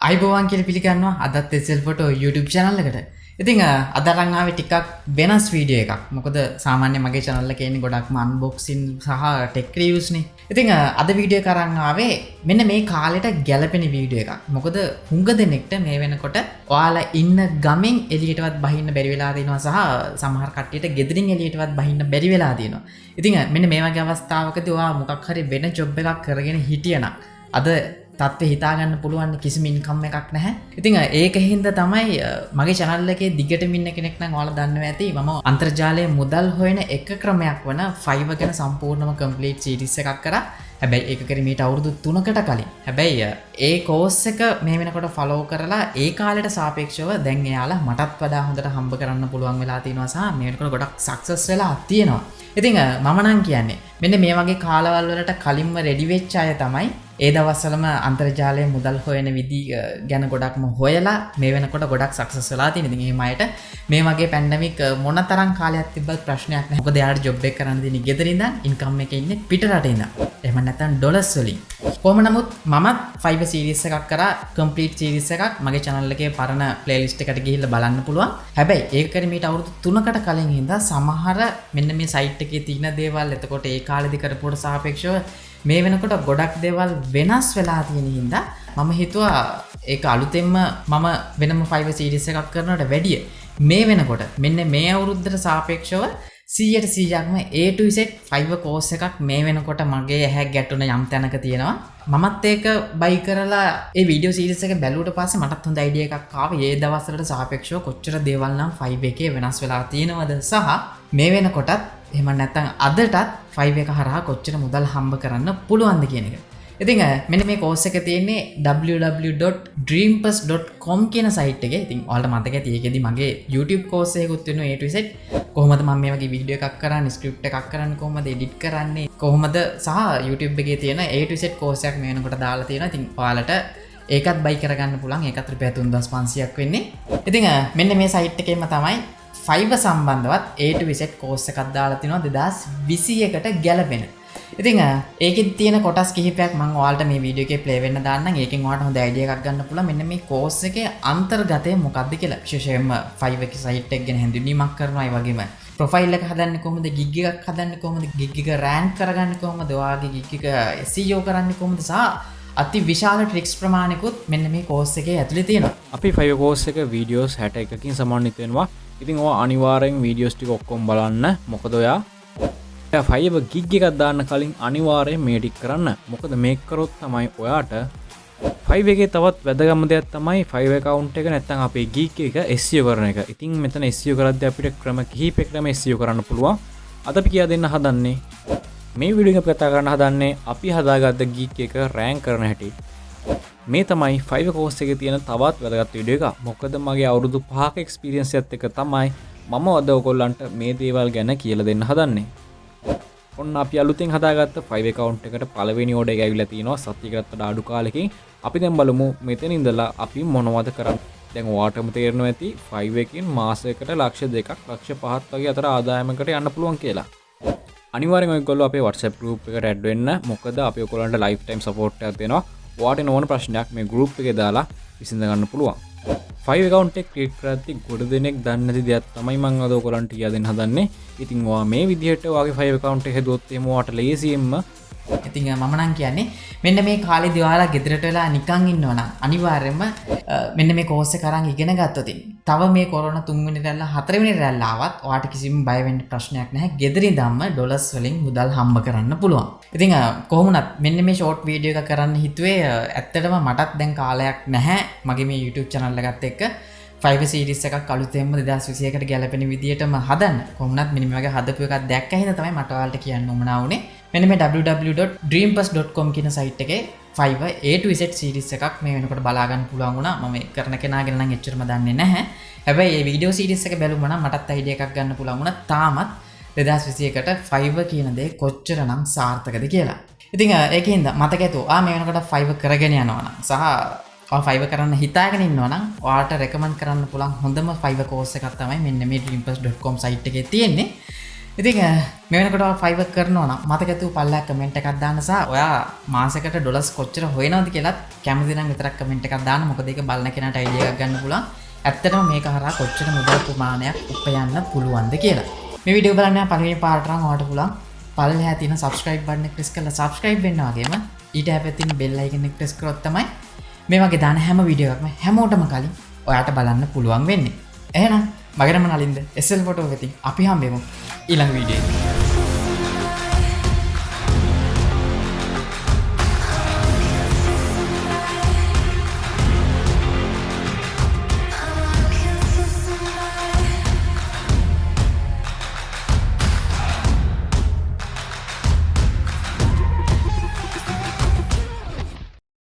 අයිබෝවන් කියලා පිළිගන්නවා අදත් SL Photo YouTube channel එකට. ඉතින් අද අරන් ආවේ ටිකක් වෙනස් වීඩියෝ එකක්. මොකද සාමාන්‍ය මගේ channel එකේ ඉන්නේ ගොඩක්ම unboxing සහ tech reviews නේ. ඉතින් අද වීඩියෝ එක අරන් ආවේ මෙන්න මේ කාලෙට ගැලපෙන වීඩියෝ එකක්. මොකද හුඟ දෙනෙක්ට මේ වෙනකොට ඔයාලා ඉන්න ගමෙන් එළියටවත් බහින්න බැරි වෙලා දිනවා සහ සමහර කට්ටියට ගෙදරින් එළියටවත් බහින්න බැරි වෙලා දිනවා. ඉතින් මෙන්න මේ වගේ අවස්ථාවකදී ඔයා මොකක් හරි වෙන ජොබ් එකක් කරගෙන හිටියනම් අද තත්ත්වය හිතාගන්න පුළුවන් කිසිම ඉන්කම් එකක් නැහැ. ඉතින් ඒක හින්දා තමයි මගේ channel එකේ දිගටම ඉන්න කෙනෙක් නම් ඔයාලා දන්නවා ඇති මම අන්තර්ජාලයේ මුදල් හොයන එක ක්‍රමයක් වන Fiverr ගැන සම්පූර්ණම complete series එකක් කරා. හැබැයි ඒක කරේ මීට අවුරුදු 3කට කලින්. හැබැයි ඒ course එක මේ වෙනකොට follow කරලා ඒ කාලෙට සාපේක්ෂව දැන් එයාලා මටත් වඩා හොඳට හම්බ කරන්න පුළුවන් වෙලා තියෙනවා සහ මේ වෙනකොට ගොඩක් success වෙලා තියෙනවා. ඉතින් මම නම් කියන්නේ මෙන්න මේ වගේ කාලවල වලට කලින්ම ready වෙච්ච අය තමයි ඒ දවස්වලම අන්තර්ජාලයේ මුදල් හොයන විදි ගැන ගොඩක්ම හොයලා මේ වෙනකොට ගොඩක් සක්සස් වෙලා තියෙන. ඉතින් මේ මයට මේ වගේ පැන්ඩමික් මොනතරම් කාලයක් තිබ්බත් ප්‍රශ්නයක් නැහැ. මොකද යාට ජොබ් එක කරන්න දෙන්නේ ගෙදර ඉඳන් ඉන්කම් එකේ ඉන්නේ පිට රටේ ඉඳන්. එහෙම නැත්නම් ඩොලර්ස් වලින්. කොහොම නමුත් මමත් Fiverr series එකක් කරා complete series එකක් මගේ channel එකේ පරණ playlist එකට ගිහිල්ලා බලන්න පුළුවන්. හැබැයි ඒක කරේ මීට අවුරුදු 3කට කලින් ඉඳන් සමහර මෙන්න මේ site එකේ තියෙන දේවල් එතකොට ඒ කාලෙදි කරපුවට සාපේක්ෂව මේ වෙනකොට ගොඩක් දේවල් වෙනස් වෙලා තියෙන හින්දා මම හිතුවා ඒක අලුතෙන්ම මම වෙනම Fiverr series එකක් කරනවට වැඩිය මේ වෙනකොට මෙන්න මේ අවුරුද්දට සාපේක්ෂව 100%ක්ම A to Z Fiverr course එකක් මේ වෙනකොට මගේ ඇහැ ගැටුණ යම් තැනක තියෙනවා. මමත් ඒක බයි කරලා ඒ වීඩියෝ සීරීස් එක බැලුවට පස්සේ මටත් හොඳ අයිඩියා එකක් ආවා. ඒ දවස්වලට සාපේක්ෂව කොච්චර දේවල් නම් Fiverr එකේ වෙනස් වෙලා තියෙනවද සහ මේ වෙනකොටත් එහෙම නැත්නම් අදටත් Fiverr එක හරහා කොච්චර මුදල් හම්බ කරන්න පුළුවන්ද කියන එක. ඉතින් මෙන්න මේ course එක තියෙන්නේ www.dreampus.com කියන site එකේ. ඉතින් ඔයාලට මතක ඇති ඒකෙදි මගේ YouTube course එකකුත් වෙනවා A to Z. කොහොමද මම මේ වගේ වීඩියෝ එකක් කරන්නේ, script එකක් කරන්නේ, කොහොමද edit කරන්නේ, කොහොමද සහ YouTube එකේ තියෙන A to Z course එකක් මේ වෙනකොට දාලා තියෙනවා. ඉතින් ඔයාලට ඒකත් buy කරගන්න පුළුවන්. ඒකත් රුපියල් 3500ක් වෙන්නේ. ඉතින් මෙන්න මේ site එකේම තමයි Fiverr සම්බන්ධවත් A to Z course එකක් දාලා තිනවා 2021ට ගැලපෙන. ඉතින් ඒකෙත් තියෙන කොටස් කිහිපයක් මම ඔයාලට මේ වීඩියෝ එකේ ප්ලේ වෙන්න දාන්නම්. ඒකෙන් ඔයාලට හොඳ අයිඩියා එකක් ගන්න පුළුවන් මෙන්න මේ course එකේ අන්තර්ගතය මොකක්ද කියලා. විශේෂයෙන්ම Fiverr එකේ site එක ගැන හැඳින්වීමක් කරනවා. ඒ වගේම profile එක හදන්නේ කොහොමද, gig එකක් හදන්නේ කොහොමද, gig එක rank කරගන්නේ කොහොමද, ඔයාගේ gig එක SEO කරන්නේ කොහොමද සහ අති විශාල ට්‍රික්ස් ප්‍රමාණිකුත් මෙන්න මේ course එකේ ඇතුලේ තියෙනවා. අපි Fiverr course එක videos 61කින් සමන්විත වෙනවා. ඉතින් ඔයා අනිවාර්යෙන් videos ටික ඔක්කොම බලන්න. මොකද ඔයා Fiverr gig එකක් දාන්න කලින් අනිවාර්යෙන් මේ ටික කරන්න. මොකද මේක කරොත් තමයි ඔයාට Fiverr එකේ තවත් වැදගත්ම දෙයක් තමයි Fiverr account එක නැත්නම් අපේ gig එක SEO කරන එක. ඉතින් මෙතන SEO කරද්දී අපිට ක්‍රම කිහිපයකටම SEO කරන්න පුළුවන්. අද අපි කියා දෙන්න හදන්නේ මේ වීඩියෝ එක කතා කරන්න හදන්නේ අපි හදාගත්ත gig එක rank කරන හැටි. මේ තමයි Fiverr course එකේ තියෙන තවත් වැදගත් වීඩියෝ එක. මොකද මගේ අවුරුදු 5ක experience එකත් එක්ක තමයි මම අද ඔයගොල්ලන්ට මේ දේවල් ගැන කියලා දෙන්න හදන්නේ. ඔන්න අපි අලුතෙන් හදාගත්ත Fiverr account එකට පළවෙනි order එක ඇවිල්ලා තිනවා සතියකට වඩා අඩු කාලෙකින්. අපි දැන් බලමු මෙතන ඉඳලා අපි මොනවද කරන්නේ. දැන් ඔයාටම තේරෙනවා ඇති Fiverr එකකින් මාසයකට ලක්ෂ 2ක් ලක්ෂ 5ක් වගේ අතර ආදායමකට යන්න පුළුවන් කියලා. අනිවාර්යෙන් ඔයගොල්ලෝ අපේ WhatsApp group එකට add වෙන්න. මොකද අපි ඔයගොල්ලන්ට lifetime support එකක් දෙනවා. ඔයාට ඕන ප්‍රශ්නයක් මේ group එකේ දාලා විසඳ ගන්න පුළුවන්. Fiverr account එක create කරද්දී ගොඩ දෙනෙක් දන්නේ නැති දෙයක් තමයි මම අද ඔයගොල්ලන්ට කියා දෙන්න හදන්නේ. ඉතින් ඔයා මේ විදිහට ඔයාගේ Fiverr account එක හදුවොත් එimhe ඔයාට ලේසියෙන්ම ඉතින් මම නම් කියන්නේ මෙන්න මේ කාලේදී ඔයාලා ගෙදරට වෙලා නිකන් ඉන්නවා නම් අනිවාර්යයෙන්ම මෙන්න මේ course එක අරන් ඉගෙන ගත්තොත් තව මේ කොරෝනා 3 වෙනි රැල්ල 4 වෙනි රැල්ල ආවත් ඔයාට කිසිම බය වෙන්න ප්‍රශ්නයක් නැහැ. ගෙදර ඉඳන්ම ඩොලර්ස් වලින් මුදල් හම්බ කරන්න පුළුවන්. ඉතින් කොහොමුණත් මෙන්න මේ ෂෝට් වීඩියෝ එක කරන්න හිතුවේ ඇත්තටම මටත් දැන් කාලයක් නැහැ මගේ මේ YouTube channel එකත් එක්ක Fiverr series එකක් අලුතෙන්ම 2021කට ගැලපෙන විදියටම හදන්න. කොහොමුණත් මෙන්න මේ වගේ හදපු එකක් දැක්ක හින්දා තමයි මට ඔයාලට කියන්න උවමනා වුනේ. මෙන්න මේ www.dreampus.com කියන site එකේ Fiverr A to Z series එකක් මේ වෙනකොට බලා ගන්න පුළුවන් වුණා. මම ඒක කරන කෙනාගෙන නම් එච්චරම දන්නේ නැහැ. හැබැයි මේ වීඩියෝ series එක බැලුවම නම් මටත් අයිඩියා එකක් ගන්න පුළුවන් වුණා. තාමත් 2021කට Fiverr කියන දේ කොච්චරනම් සාර්ථකද කියලා. ඉතින් ඒකින්ද මතක ඇතුව මේ වෙනකොට Fiverr කරගෙන යනවා නම් සහ Fiverr කරන්න හිතාගෙන ඉන්නවා නම් ඔයාලට recommend කරන්න පුළුවන් හොඳම Fiverr course එකක් තමයි මෙන්න මේ dreampus.com site එකේ තියෙන්නේ. ඉතින් මේ වෙනකොට Fiverr කරනවා නම් මතක ඇතුව පල්ලෙහා කමෙන්ට් එකක් දාන්න සහ ඔයා මාසෙකට ඩොලර්ස් කොච්චර හොයනවද කියලාත් කැමති නම් විතරක් කමෙන්ට් එකක් දාන්න. මොකද ඒක බලන කෙනාට අයිඩියා එකක් ගන්න පුළුවන්. ඇත්තටම මේක හරහා කොච්චර මුදල් ප්‍රමාණයක් උපයන්න පුළුවන්ද කියලා. මේ වීඩියෝ බලන්න පළවෙනි පාරට නම් ඔයාලට පුළුවන් පල්ලෙහා තියෙන subscribe button එක press කරලා subscribe වෙන්න වගේම ඊට හැපැත්තේ තියෙන bell icon එක press කරොත් තමයි මේ වගේ දාන හැම වීඩියෝ එකක්ම හැමෝටම කලින් ඔයාට බලන්න පුළුවන් වෙන්නේ. එහෙනම් මගේ නම නලින්ද SL ෆොටෝ එකකින් අපි හම්බෙමු ඊළඟ වීඩියෝ එකේ.